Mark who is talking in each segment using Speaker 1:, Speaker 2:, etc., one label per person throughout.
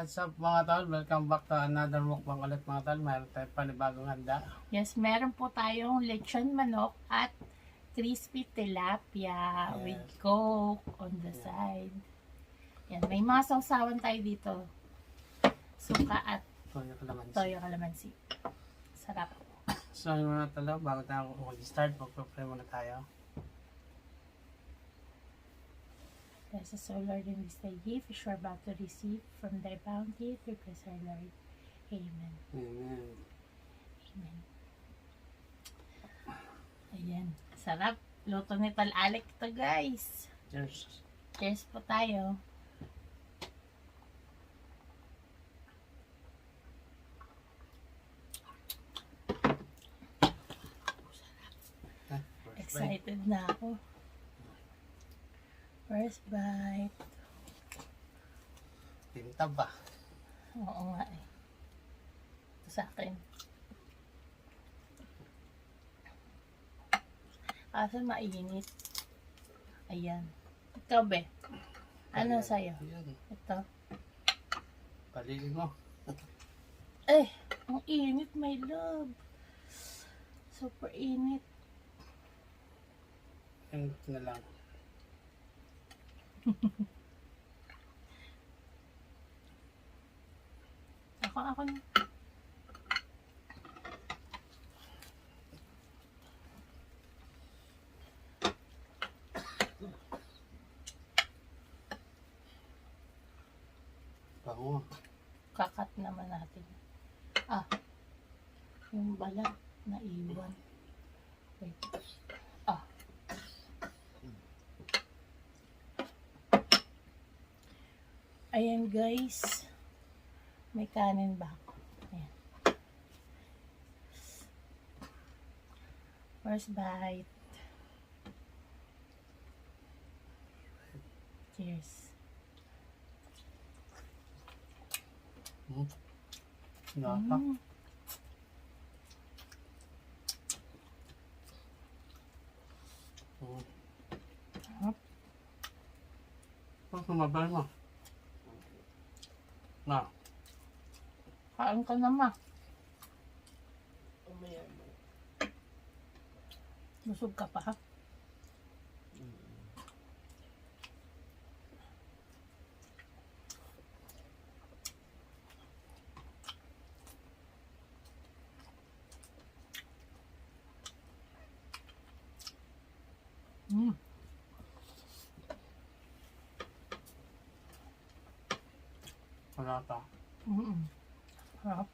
Speaker 1: What's up mga tol? Welcome back to another mukbang ulit mga tol. Mayroon tayong panibagong handa.
Speaker 2: Yes, meron po tayong lechon manok at crispy tilapia with coke on the side. Yan, may mga sausawan tayo dito. Suka at toyo kalamansi. Sarap.
Speaker 1: So yung mga tol, bago tayo mag-start, mag-pray muna tayo.
Speaker 2: Bless us, O Lord, in this day gift, which we are about to receive from thy bounty, through Christ our Lord. Amen.
Speaker 1: Amen.
Speaker 2: Amen. Ayan. Sarap. Luto ni Tal Alec ito, guys.
Speaker 1: Cheers.
Speaker 2: Cheers po tayo. Excited na ako. First bite.
Speaker 1: Tinta ba?
Speaker 2: Oo nga eh. Ito sa akin. Kaso mainit. Ayan. Ikaw be? Ano sa'yo?
Speaker 1: Ayan.
Speaker 2: Ito.
Speaker 1: Palili mo.
Speaker 2: Eh, ang init, my love. Super init.
Speaker 1: Yan na lang.
Speaker 2: Ako na.
Speaker 1: Bango.
Speaker 2: Kakat naman natin. Ah, yung balat na iwan. Wait. Ah. Ayan guys. May kanin ba ako? Ayan. First bite. Cheers.
Speaker 1: Napa.
Speaker 2: Sarap.
Speaker 1: Ang sumabay mo. Na.
Speaker 2: Kain ka naman. Busog ka pa ha?
Speaker 1: Wala pa.
Speaker 2: Sarap.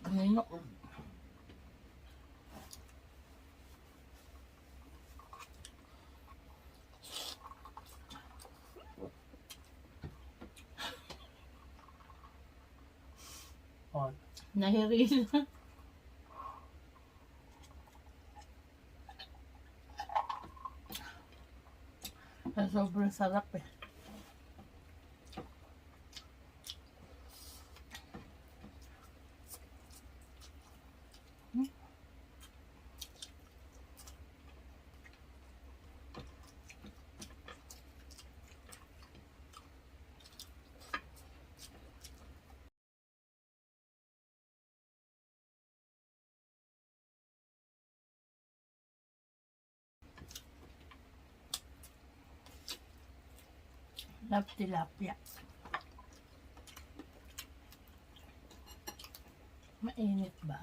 Speaker 2: Nino.
Speaker 1: Oh.
Speaker 2: Nahiril. Sobrang sarap eh. Love tilapia. Mainit ba?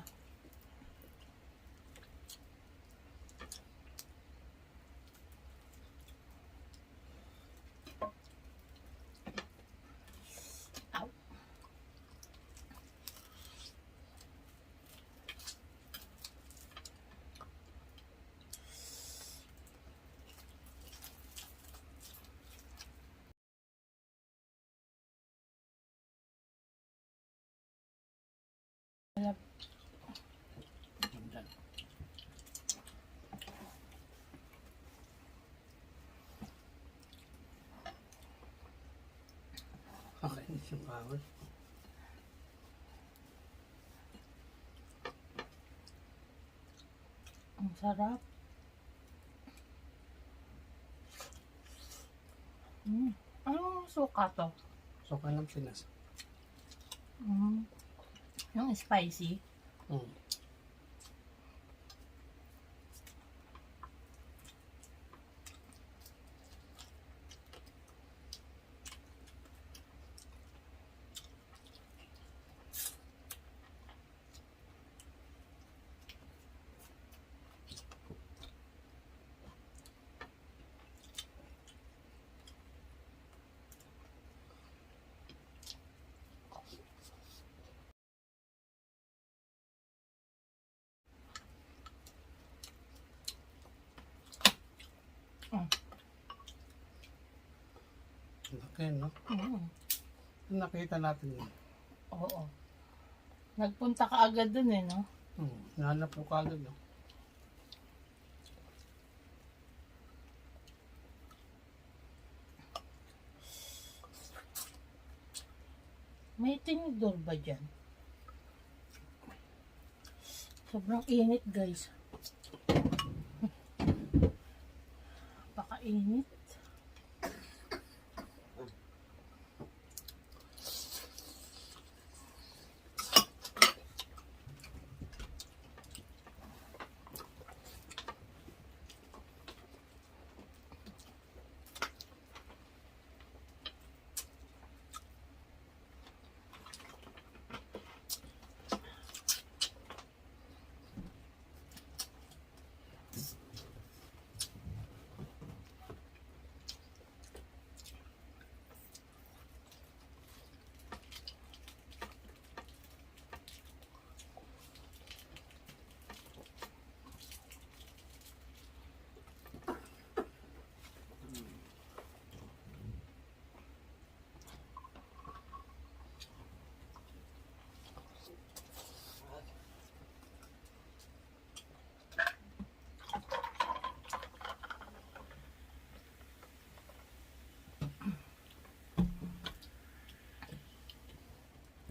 Speaker 2: Ow. Love.
Speaker 1: Isang kahoy.
Speaker 2: Ang sarap. Anong suka to?
Speaker 1: So, kanang pinas.
Speaker 2: Yung spicy.
Speaker 1: Mm. Laki, no? Nakita natin yun.
Speaker 2: Oo. Nagpunta ka agad dun eh, no?
Speaker 1: Nahanap ko kagad, no?
Speaker 2: May tinidor ba dyan? Sobrang init, guys. Paka-init.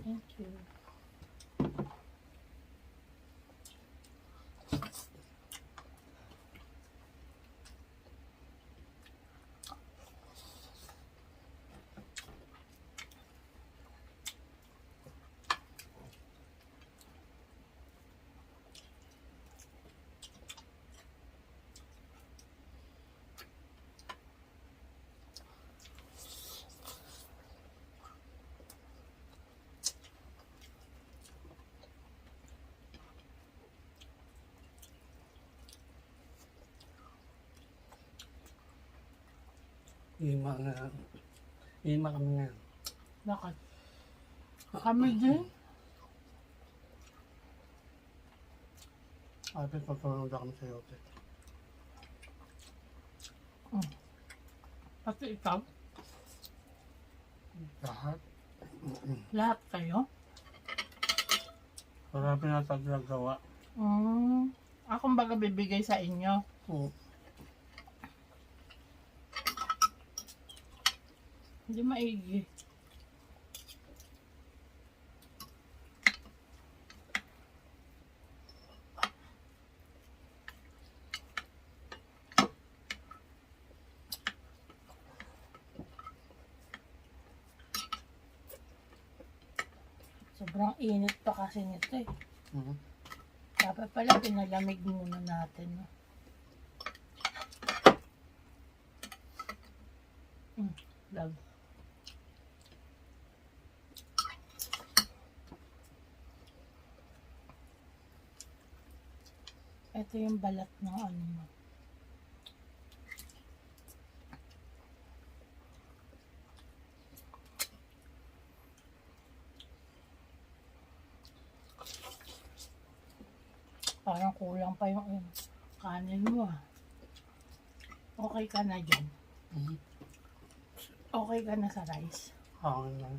Speaker 2: Thank you.
Speaker 1: Ima kami ngayon.
Speaker 2: Bakit? Kami din?
Speaker 1: Ate, pagtulong na kami sa yote.
Speaker 2: Pati ikaw?
Speaker 1: Lahat.
Speaker 2: Lahat kayo?
Speaker 1: Marami na tayo nagawa.
Speaker 2: Akong baga bibigay sa inyo.
Speaker 1: Oo.
Speaker 2: Hindi maigi. Sobrang init pa kasi nito eh. Dapat pala pinalamig muna natin. No? Love. Ito yung balat ng ano mo. Parang kulang pa yung kanin mo ah. Okay ka na dyan? Okay ka na sa rice?
Speaker 1: Oo lang.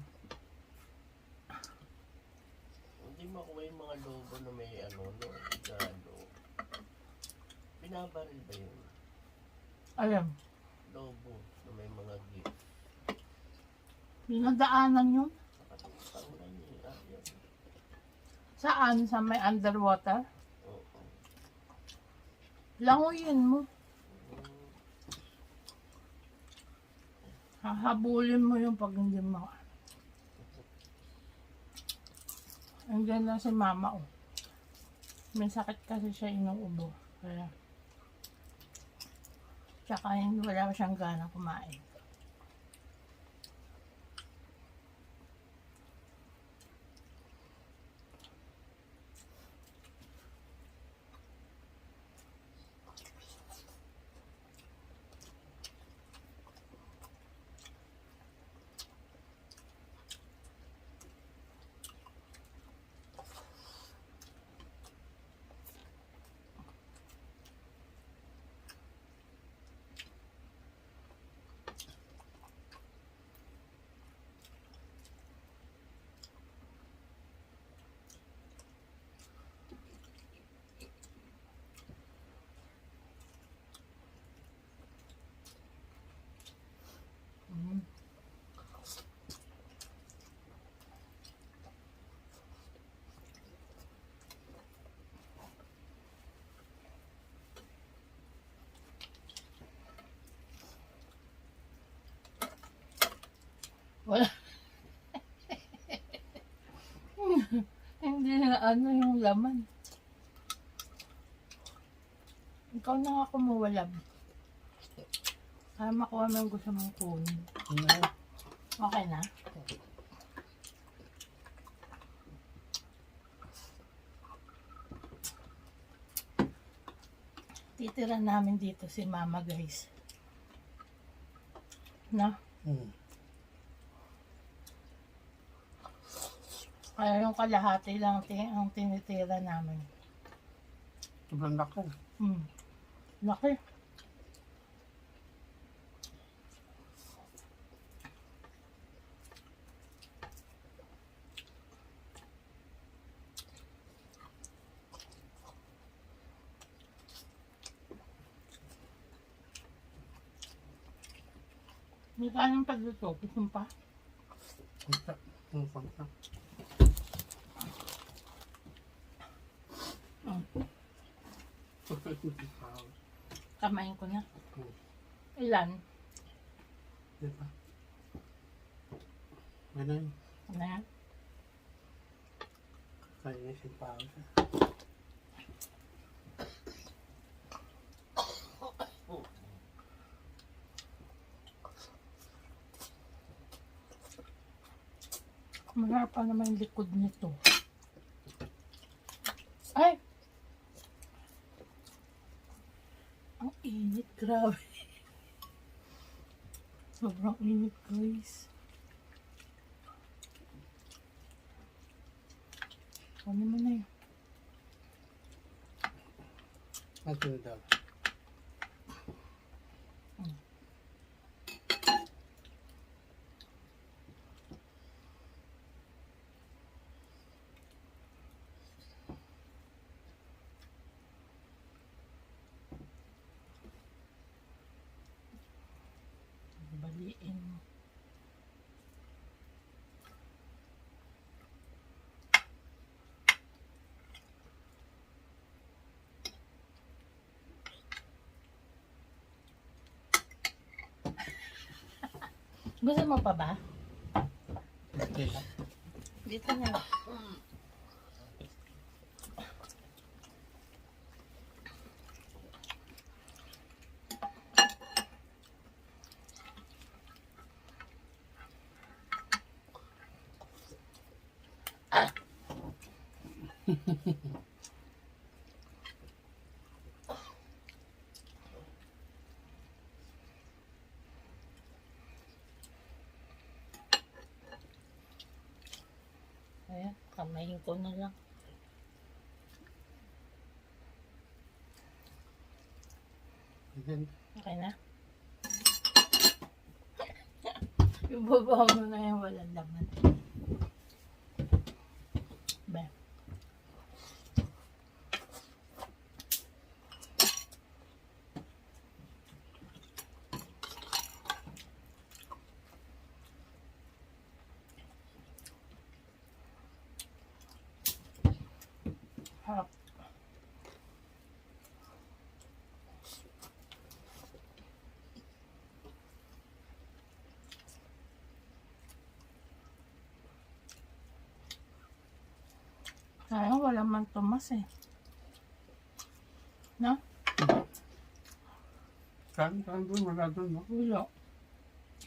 Speaker 3: Hindi makuha yung mga lobo na may ano, no? Gado. Binabaril ba yun?
Speaker 2: Alam,
Speaker 3: Lobo na may mga gift.
Speaker 2: dinadaanan yun.
Speaker 3: Tanglan niya. Ayaw.
Speaker 2: Saan? Sa may underwater?
Speaker 3: Oo.
Speaker 2: Languyin mo. Hahabulin mo yung pag hindi mo. Andiyan na si mama, oh. May sakit kasi siya inuubo. Kaya, tsaka wala siyang gana kumain. Mm. Wala. Hindi na ano yung laman. Ikaw na nga kumuwalab. Para makuha mo yung gusto mong kunin. Okay na? Titira namin dito si mama, guys. Na? Kaya yung kalahati lang ang tinitira namin.
Speaker 1: Sobrang laki.
Speaker 2: Laki. May kanang pagluto. Gusto mo pa?
Speaker 1: Konta.
Speaker 2: Kamain ko na. Ilan?
Speaker 1: Diba? Ano yun?
Speaker 2: Ano yan?
Speaker 1: Kainisip pa ako siya.
Speaker 2: Masarap pa naman yung likod nito. Ay! Ang init, grabe. Sobrang init, guys. Ano mo na yun?
Speaker 1: Ito daw.
Speaker 2: Baliin mo. Gusto mo pa ba?
Speaker 1: Okay lang.
Speaker 2: Dito na. Ayan, kamayin ko na lang.
Speaker 1: Ayan.
Speaker 2: Okay na? Ibabaw mo na yung walang laman. Ba? wala man tumas eh. No?
Speaker 1: Saan doon? Wala doon, no?
Speaker 2: Wala.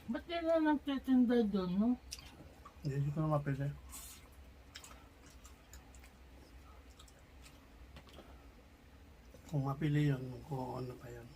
Speaker 2: Ba't nila nagtitinda doon, no?
Speaker 1: Hindi ko na mapili. Kung mapili yun, kung ano pa yun.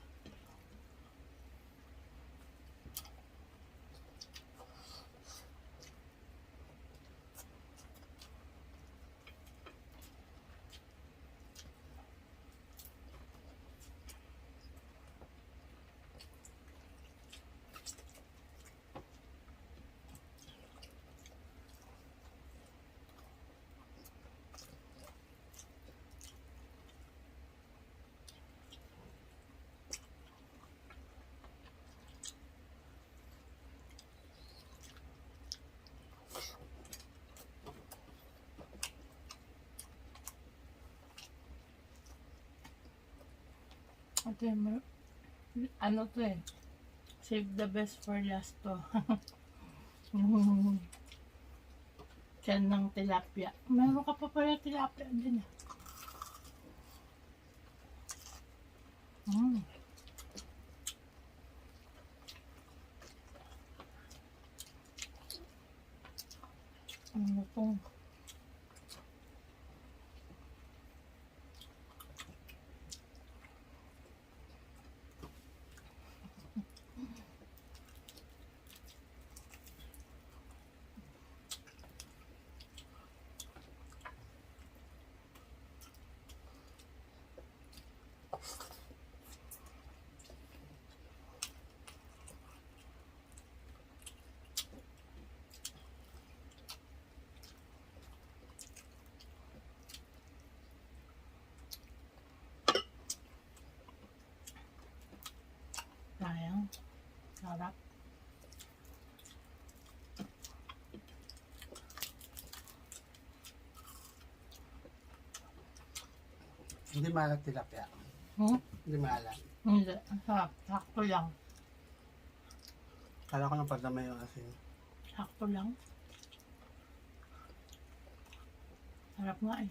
Speaker 2: Ito ano to eh. Save the best for last to. Yung tiyan ng tilapia. Meron ka pa pala tilapia din eh. Ano to? Sayang. Sarap.
Speaker 1: Hindi maalat tilapia. Hindi maalat.
Speaker 2: Hindi. Sarap. Sakto lang.
Speaker 1: Kala ko ng padamay yung asin.
Speaker 2: Sakto lang. Sarap nga eh.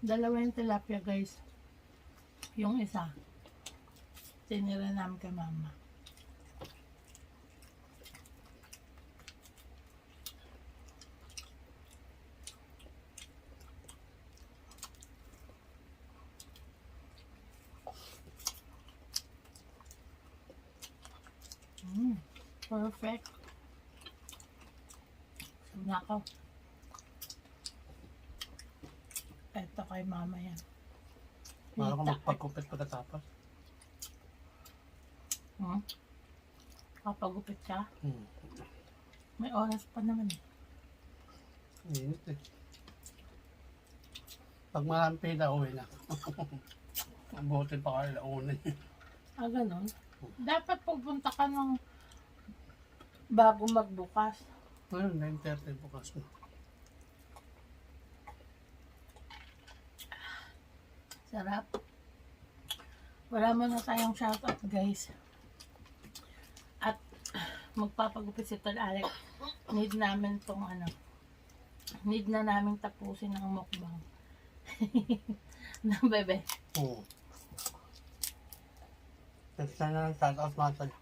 Speaker 2: Dalawa yung tilapia guys. Yung isa, tinira namin kay mama. Perfect. Nakaw. Eto kay mama yan.
Speaker 1: Kala ko magpagkupit pagkatapos.
Speaker 2: Kapagupit ka? May oras pa naman eh.
Speaker 1: Init eh. Pag marami pila, uwi na. Buti pa kayo launin.
Speaker 2: Ganon. Dapat pupunta ka ng bago magbukas.
Speaker 1: Ayun, 9:30 bukas na.
Speaker 2: Sarap. Wala mo na tayong shoutout guys. At magpapagupit si Tol Alex. Need namin tong ano. Need na namin tapusin ang mukbang. Na bebe.
Speaker 1: Oo. Next time na lang shoutout mga tol.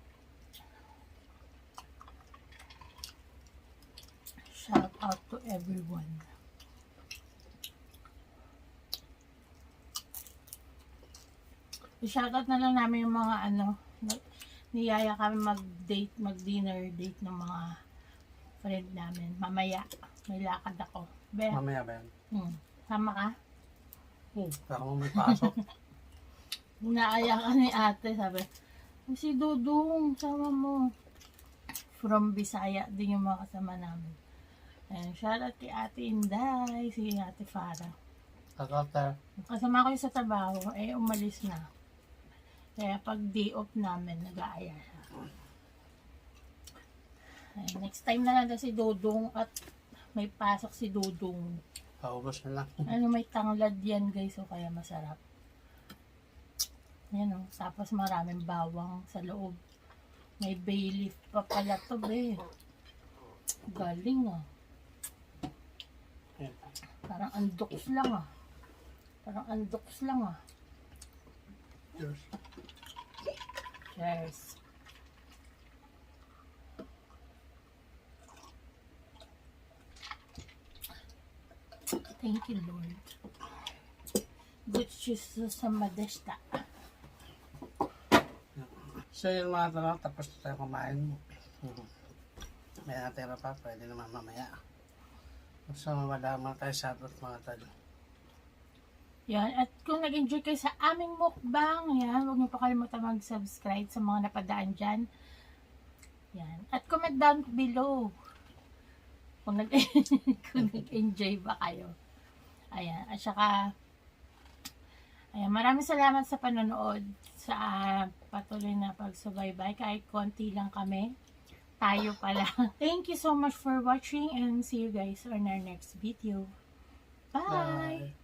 Speaker 2: Shout out to everyone. I-shoutout na lang namin yung mga ano, niyaya kami mag-date, mag-dinner date ng mga friend namin. Mamaya, may lakad ako. Be,
Speaker 1: Mamaya ba yan?
Speaker 2: sama ka?
Speaker 1: Saka mo may pasok.
Speaker 2: Naaya ka ni ate, sabi, si Dudong, sama mo. From Bisaya din yung mga kasama namin. And shoutout kay Ate Inday, si Ate Farah.
Speaker 1: Shoutout.
Speaker 2: Kasama ko yung sa trabaho, eh umalis na. Kaya pag day off namin, nag-aaya siya. Ay, next time na lang si Dudong at may pasok si Dudong.
Speaker 1: Paubos na lang.
Speaker 2: Ano, may tanglad yan guys, so kaya masarap. Yan o, tapos maraming bawang sa loob. May bay leaf pa pala to be. Galing ah. Parang andoks lang ah. Parang andoks lang ah.
Speaker 1: Cheers.
Speaker 2: Cheers. Thank you, Lord. Good Jesus sa madesta.
Speaker 1: So yun mga tanong, tapos na tayo kumain. May natira pa, pwede naman mamaya. So madama tayo sa abot mga talo.
Speaker 2: Yan. At kung nag-enjoy kayo sa aming mukbang, yan, huwag niyo pa kalimutan mag-subscribe sa mga napadaan dyan. Yan. At comment down below kung kung nag-enjoy ba kayo. Ayan. At saka, ayan, maraming salamat sa panonood, sa patuloy na pagsubaybay. Kahit konti lang kami, tayo pala. Thank you so much for watching and see you guys on our next video. Bye!
Speaker 1: Bye.